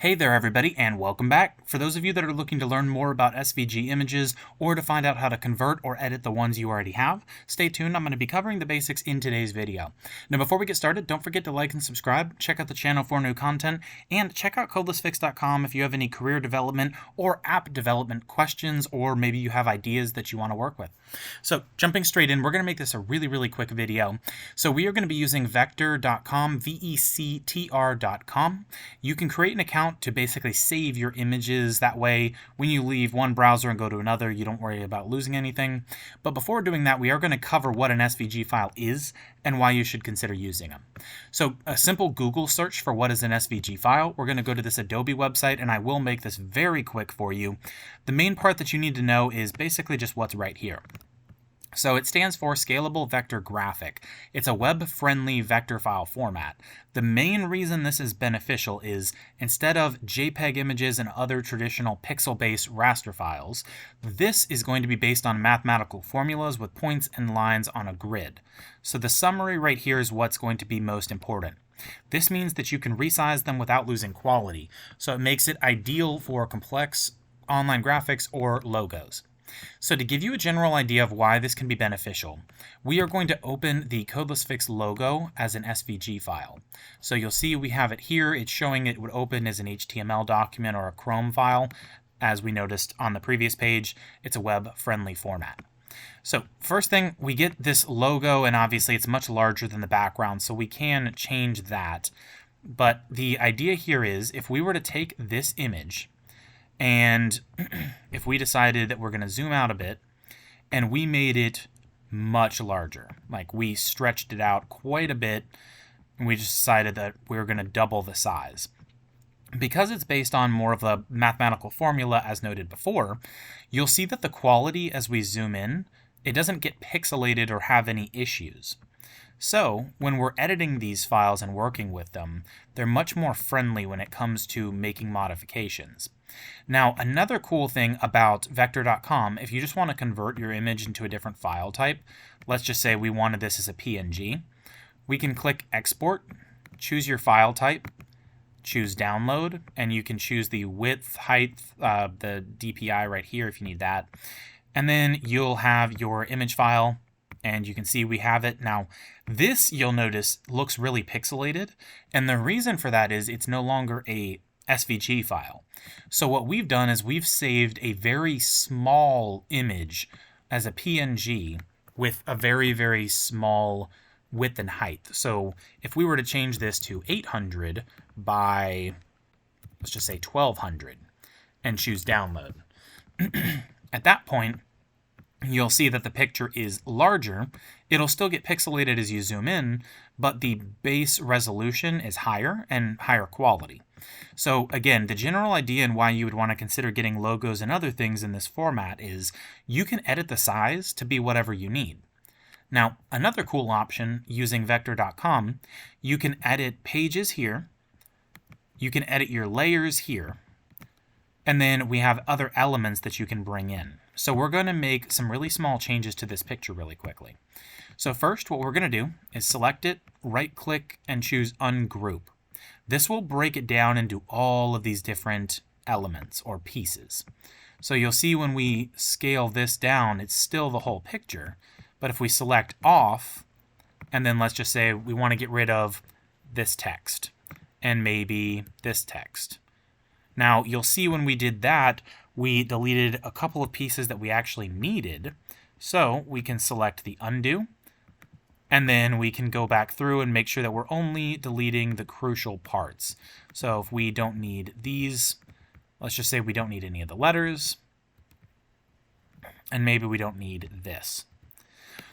Hey there everybody, and welcome back. For those of you that are looking to learn more about SVG images or to find out how to convert or edit the ones you already have, stay tuned. I'm going to be covering the basics in today's video. Now before we get started, don't forget to like and subscribe, check out the channel for new content, and check out codelessfix.com if you have any career development or app development questions, or maybe you have ideas that you want to work with. So jumping straight in, we're going to make this a really quick video. So we are going to be using vector.com, vectr.com. You can create an account to basically save your images. That way, when you leave one browser and go to another, you don't worry about losing anything. But before doing that, we are going to cover what an SVG file is and why you should consider using them. So a simple Google search for what is an SVG file. We're going to go to this Adobe website, and I will make this very quick for you. The main part that you need to know is basically just what's right here. So it stands for Scalable Vector Graphic. It's a web-friendly vector file format. The main reason this is beneficial is instead of JPEG images and other traditional pixel-based raster files, this is going to be based on mathematical formulas with points and lines on a grid. So the summary right here is what's going to be most important. This means that you can resize them without losing quality. So it makes it ideal for complex online graphics or logos. So to give you a general idea of why this can be beneficial, we are going to open the CodelessFix logo as an SVG file. So you'll see we have it here. It's showing it would open as an HTML document or a Chrome file. As we noticed on the previous page, it's a web-friendly format. So first thing, we get this logo, and obviously it's much larger than the background, so we can change that. But the idea here is if we were to take this image, and if we decided that we're going to zoom out a bit and we made it much larger, like we stretched it out quite a bit, and we just decided that we were going to double the size. Because it's based on more of a mathematical formula as noted before, you'll see that the quality as we zoom in, it doesn't get pixelated or have any issues. So when we're editing these files and working with them, they're much more friendly when it comes to making modifications. Now, another cool thing about vector.com, if you just want to convert your image into a different file type, let's just say we wanted this as a PNG, we can click Export, choose your file type, choose Download, and you can choose the width, height, the DPI right here if you need that. And then you'll have your image file, and you can see we have it. Now, this, you'll notice, looks really pixelated, and the reason for that is it's no longer a SVG file. So what we've done is we've saved a very small image as a PNG with a very small width and height. So if we were to change this to 800 by, let's just say 1200, and choose Download, at that point, you'll see that the picture is larger. It'll still get pixelated as you zoom in, but the base resolution is higher and higher quality. So again, the general idea and why you would want to consider getting logos and other things in this format is you can edit the size to be whatever you need. Now, another cool option using vector.com, you can edit pages here, you can edit your layers here, and then we have other elements that you can bring in. So we're going to make some really small changes to this picture really quickly. So first, what we're going to do is select it, right-click, and choose Ungroup. This will break it down into all of these different elements or pieces. So you'll see when we scale this down, it's still the whole picture. But if we select Off, and then let's just say we want to get rid of this text, and maybe this text. Now, you'll see when we did that, we deleted a couple of pieces that we actually needed. So we can select the Undo, and then we can go back through and make sure that we're only deleting the crucial parts. So if we don't need these, let's just say we don't need any of the letters, and maybe we don't need this.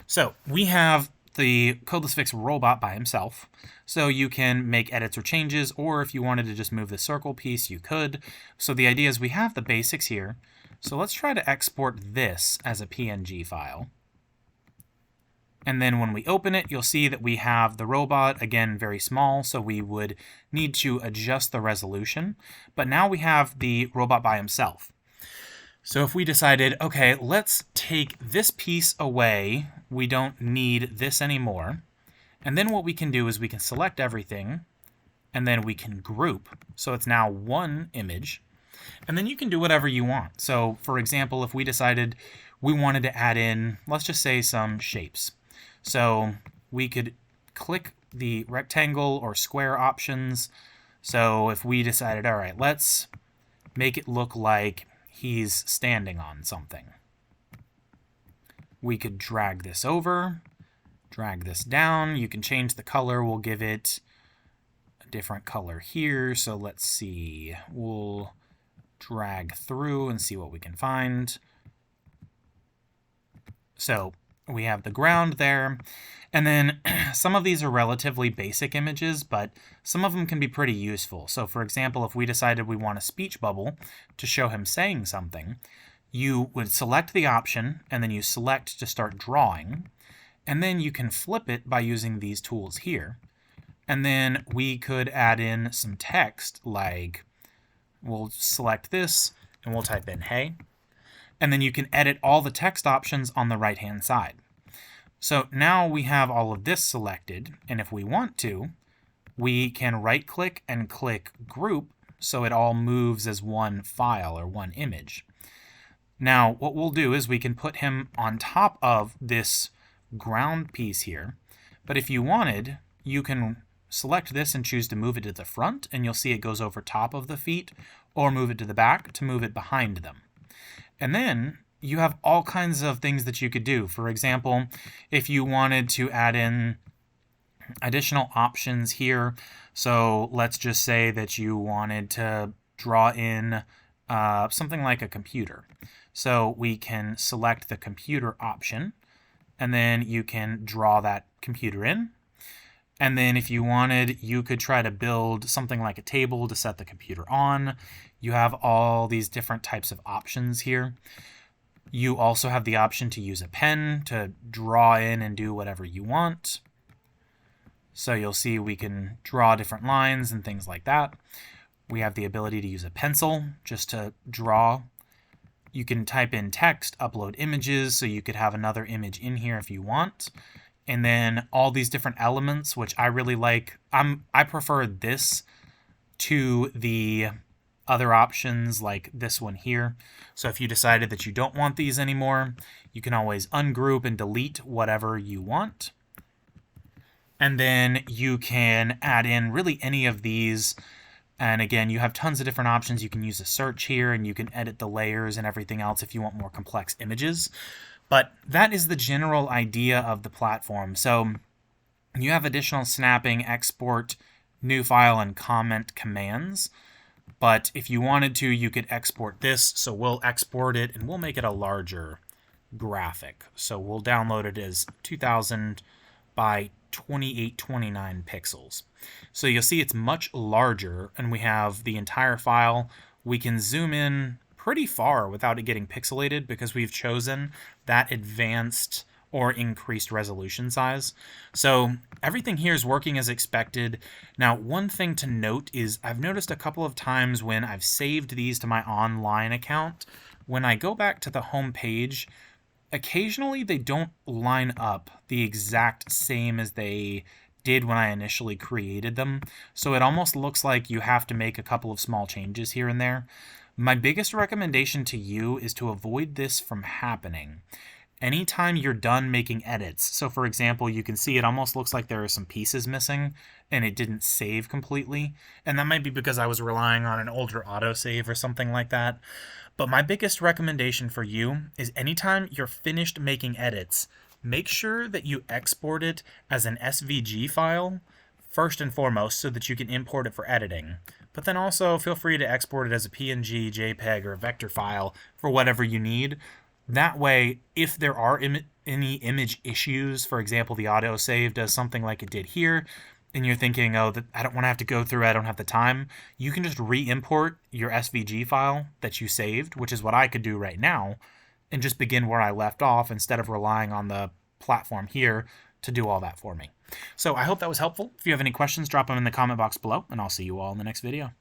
So we have the CodelessFix robot by himself, so you can make edits or changes, or if you wanted to just move the circle piece, you could. So the idea is we have the basics here. So let's try to export this as a PNG file. And then when we open it, you'll see that we have the robot, again, very small, so we would need to adjust the resolution. But now we have the robot by himself. So if we decided, okay, let's take this piece away, we don't need this anymore. And then what we can do is we can select everything, and then we can group. So it's now one image. And then you can do whatever you want. So for example, if we decided we wanted to add in, let's just say some shapes. So we could click the rectangle or square options. So if we decided, all right, let's make it look like he's standing on something. We could drag this over, drag this down. You can change the color. We'll give it a different color here. So let's see. We'll drag through and see what we can find. So we have the ground there. And then some of these are relatively basic images, but some of them can be pretty useful. So for example, if we decided we want a speech bubble to show him saying something, you would select the option and then you select to start drawing. And then you can flip it by using these tools here. And then we could add in some text, like we'll select this and we'll type in hey. And then you can edit all the text options on the right-hand side. So now we have all of this selected, and if we want to, we can right-click and click Group so it all moves as one file or one image. Now, what we'll do is we can put him on top of this ground piece here, but if you wanted, you can select this and choose to move it to the front, and you'll see it goes over top of the feet, or move it to the back to move it behind them. And then you have all kinds of things that you could do. For example, if you wanted to add in additional options here, so let's just say that you wanted to draw in something like a computer. So we can select the computer option, and then you can draw that computer in. And then if you wanted, you could try to build something like a table to set the computer on. You have all these different types of options here. You also have the option to use a pen to draw in and do whatever you want. So you'll see we can draw different lines and things like that. We have the ability to use a pencil just to draw. You can type in text, upload images, so you could have another image in here if you want. And then all these different elements, which I really like. I prefer this to the other options like this one here. So if you decided that you don't want these anymore, you can always ungroup and delete whatever you want. And then you can add in really any of these. And again, you have tons of different options. You can use a search here, and you can edit the layers and everything else if you want more complex images. But that is the general idea of the platform. So you have additional snapping, export, new file, and comment commands. But if you wanted to, you could export this. So we'll export it, and we'll make it a larger graphic. So we'll download it as 2000 by 2829 pixels. So you'll see it's much larger, and we have the entire file. We can zoom in pretty far without it getting pixelated because we've chosen that advanced or increased resolution size. So everything here is working as expected. Now, one thing to note is I've noticed a couple of times when I've saved these to my online account, when I go back to the home page, occasionally they don't line up the exact same as they did when I initially created them. So it almost looks like you have to make a couple of small changes here and there. My biggest recommendation to you is to avoid this from happening anytime you're done making edits. So for example, you can see it almost looks like there are some pieces missing and it didn't save completely. And that might be because I was relying on an older autosave or something like that. But my biggest recommendation for you is anytime you're finished making edits, make sure that you export it as an SVG file first and foremost so that you can import it for editing. But then also feel free to export it as a PNG, JPEG, or vector file for whatever you need. That way, if there are any image issues, for example, the autosave does something like it did here, and you're thinking, oh, I don't want to have to go through, I don't have the time, you can just re-import your SVG file that you saved, which is what I could do right now, and just begin where I left off instead of relying on the platform here to do all that for me. So I hope that was helpful. If you have any questions, drop them in the comment box below, and I'll see you all in the next video.